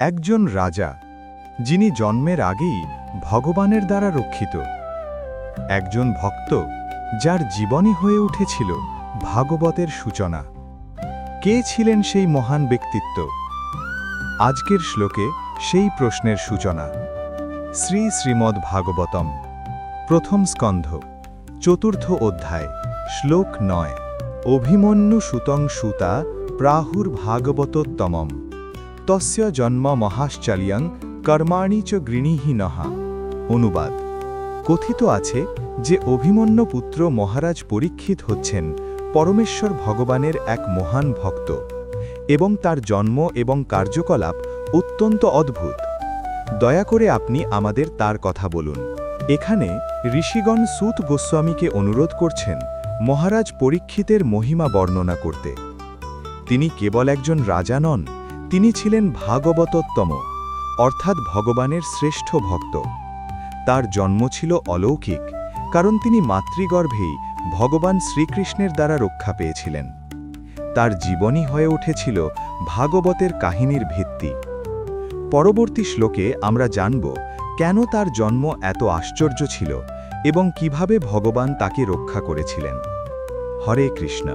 একজন রাজা, যিনি জন্মের আগেই ভগবানের দ্বারা রক্ষিত। একজন ভক্ত, যার জীবনই হয়ে উঠেছিল ভাগবতের সূচনা। কে ছিলেন সেই মহান ব্যক্তিত্ব? আজকের শ্লোকে সেই প্রশ্নের সূচনা। শ্রী শ্রীমদ্ ভাগবতম, প্রথম স্কন্ধ, চতুর্থ অধ্যায়, শ্লোক ৯। অভিমন্যু সুতং সুতা প্রাহুর্ভাগবতোত্তমম তস্য জন্ম মহাশ্চর্যং কর্মাণি চ গৃণীহি নহা। অনুবাদ: কথিত আছে যে অভিমন্যু পুত্র মহারাজ পরীক্ষিত হচ্ছেন পরমেশ্বর ভগবানের এক মহান ভক্ত, এবং তার জন্ম এবং কার্যকলাপ অত্যন্ত অদ্ভুত। দয়া করে আপনি আমাদের তার কথা বলুন। এখানে ঋষিগণ সূত গোস্বামীকে অনুরোধ করছেন মহারাজ পরীক্ষিতের মহিমা বর্ণনা করতে। তিনি কেবল একজন রাজা নন, তিনি ছিলেন ভাগবতোত্তম, অর্থাৎ ভগবানের শ্রেষ্ঠ ভক্ত। তার জন্ম ছিল অলৌকিক, কারণ তিনি মাতৃগর্ভেই ভগবান শ্রীকৃষ্ণের দ্বারা রক্ষা পেয়েছিলেন। তার জীবনই হয়ে উঠেছিল ভাগবতের কাহিনীর ভিত্তি। পরবর্তী শ্লোকে আমরা জানব কেন তার জন্ম এত আশ্চর্য ছিল এবং কিভাবে ভগবান তাকে রক্ষা করেছিলেন। হরে কৃষ্ণ।